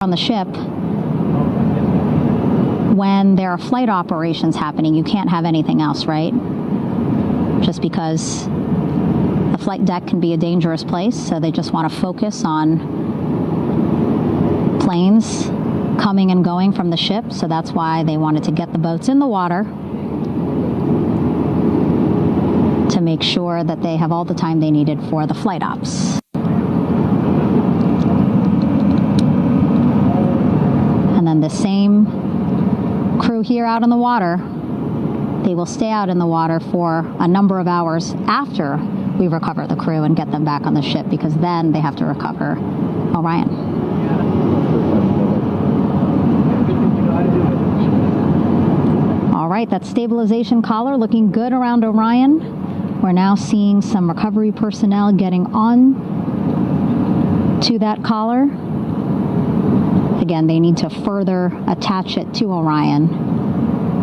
on the ship, when there are flight operations happening, you can't have anything else, right? Just because the flight deck can be a dangerous place, so they just want to focus on planes coming and going from the ship, so that's why they wanted to get the boats in the water to make sure that they have all the time they needed for the flight ops. And then the same crew here out in the water, they will stay out in the water for a number of hours after we recover the crew and get them back on the ship, because then they have to recover Orion. All right, that stabilization collar looking good around Orion. We're now seeing some recovery personnel getting on to that collar. Again, they need to further attach it to Orion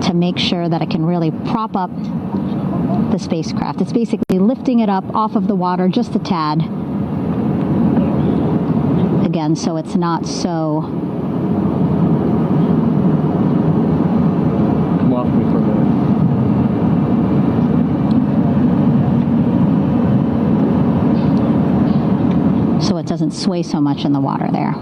to make sure that it can really prop up the spacecraft. It's basically lifting it up off of the water just a tad. Again, so it's not so... Come off me for a minute. So it doesn't sway so much in the water there.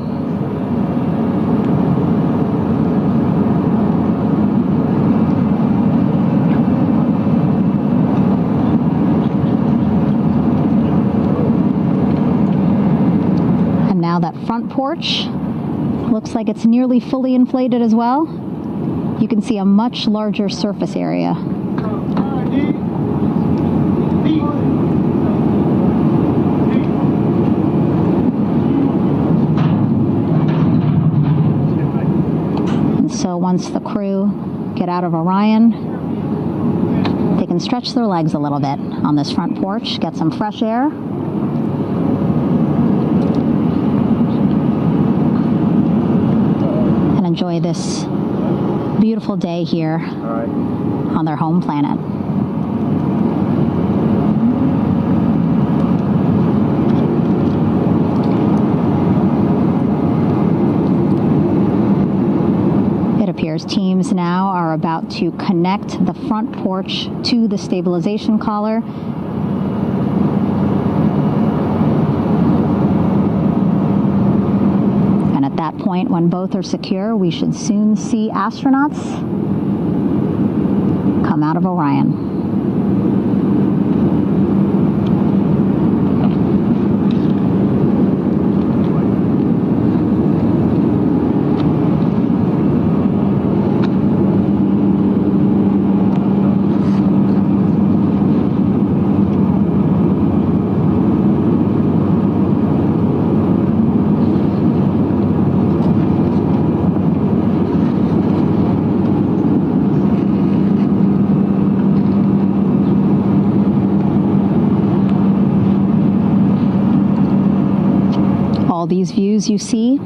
Now that front porch looks like it's nearly fully inflated as well. You can see a much larger surface area. And so once the crew get out of Orion, they can stretch their legs a little bit on this front porch, get some fresh air. Enjoy this beautiful day here on their home planet. It appears teams now are about to connect the front porch to the stabilization collar. At that point, when both are secure, we should soon see astronauts come out of Orion. All these views you see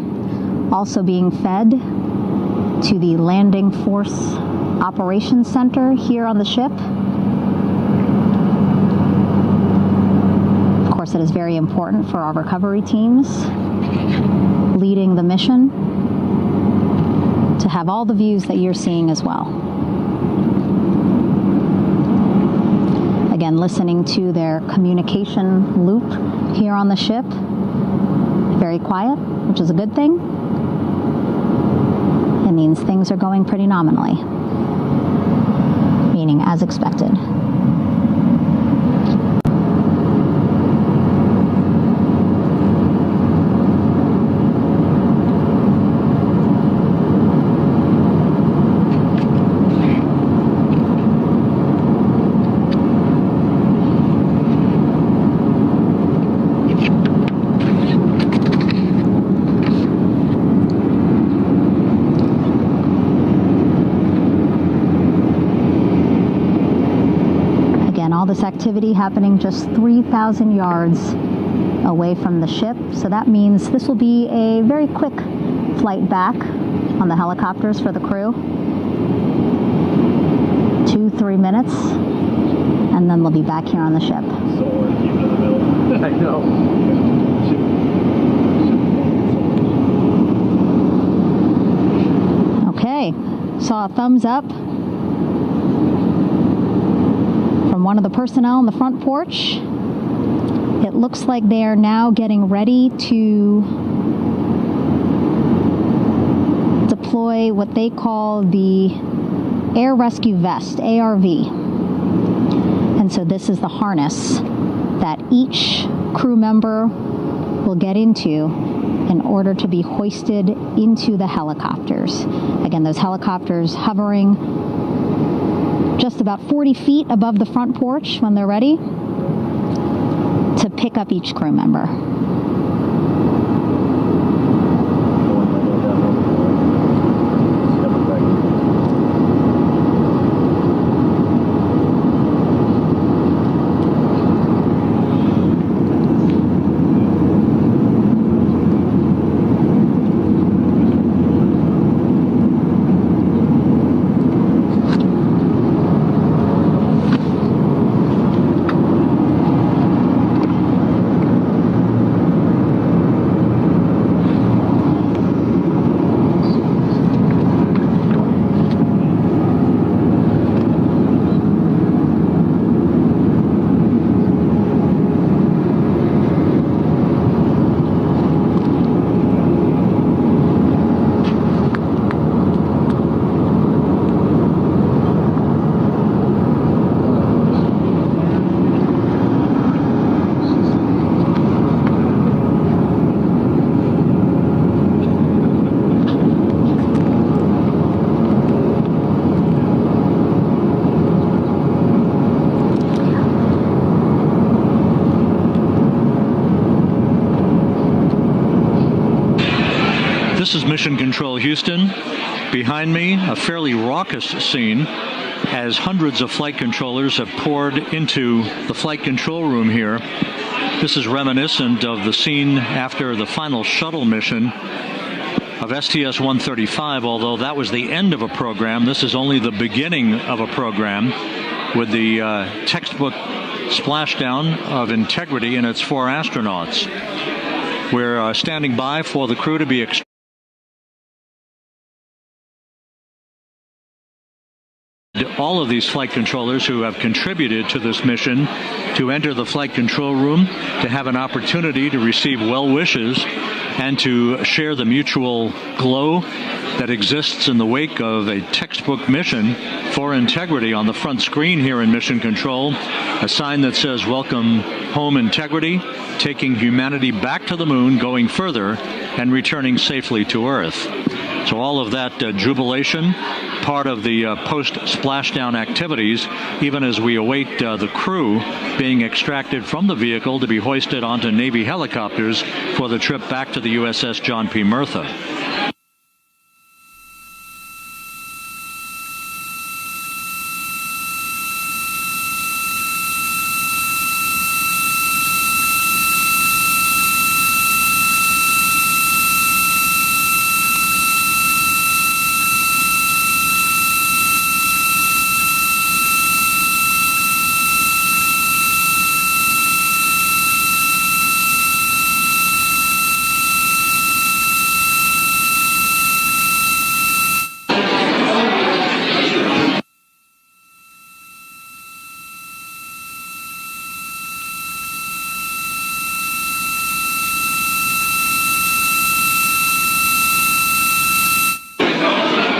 also being fed to the Landing Force Operations Center here on the ship. Of course, it is very important for our recovery teams leading the mission to have all the views that you're seeing as well. Again, listening to their communication loop here on the ship. Very quiet, which is a good thing. It means things are going pretty nominally, meaning as expected. All this activity happening just 3,000 yards away from the ship. So that means this will be a very quick flight back on the helicopters for the crew. 2-3 minutes, and then they'll be back here on the ship. So keep it in the middle. I know. saw a thumbs up from one of the personnel on the front porch. It looks like they are now getting ready to deploy what they call the Air Rescue Vest, ARV. And so this is the harness that each crew member will get into in order to be hoisted into the helicopters. Again, those helicopters hovering just about 40 feet above the front porch when they're ready to pick up each crew member. This is Mission Control Houston. Behind me, a fairly raucous scene as hundreds of flight controllers have poured into the flight control room here. This is reminiscent of the scene after the final shuttle mission of STS-135, although that was the end of a program. This is only the beginning of a program with the textbook splashdown of Integrity and its 4 astronauts. We're standing by for the crew to be all of these flight controllers who have contributed to this mission to enter the flight control room, to have an opportunity to receive well wishes and to share the mutual glow that exists in the wake of a textbook mission for Integrity. On the front screen here in Mission Control, a sign that says "Welcome Home Integrity, taking humanity back to the moon, going further, and returning safely to Earth." So all of that jubilation, part of the post-splashdown activities, even as we await the crew being extracted from the vehicle to be hoisted onto Navy helicopters for the trip back to the USS John P. Murtha.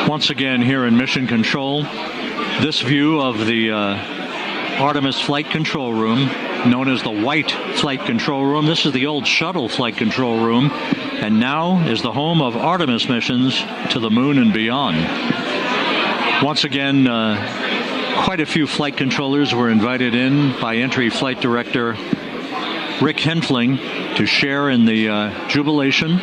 Once again here in Mission Control, this view of the Artemis Flight Control Room, known as the White Flight Control Room. This is the old shuttle flight control room, and now is the home of Artemis missions to the moon and beyond. Once again, quite a few flight controllers were invited in by Entry Flight Director Rick Henfling to share in the jubilation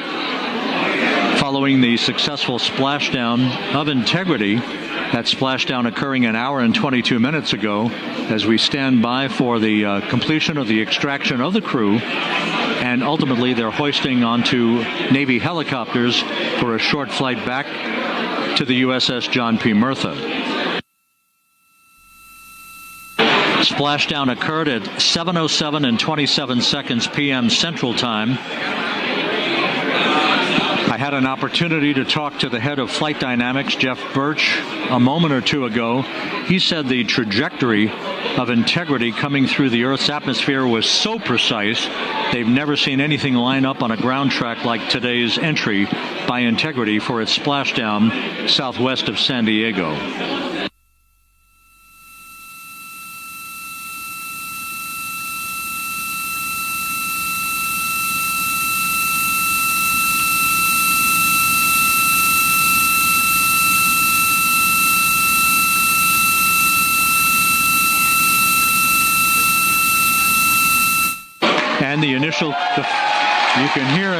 following the successful splashdown of Integrity. That splashdown occurring an hour and 22 minutes ago, as we stand by for the completion of the extraction of the crew, and ultimately they're hoisting onto Navy helicopters for a short flight back to the USS John P. Murtha. Splashdown occurred at 7:07 and 27 seconds p.m. Central Time. I had an opportunity to talk to the head of flight dynamics, Jeff Birch, a moment or two ago. He said the trajectory of Integrity coming through the Earth's atmosphere was so precise, they've never seen anything line up on a ground track like today's entry by Integrity for its splashdown southwest of San Diego. And the initial, you can hear it.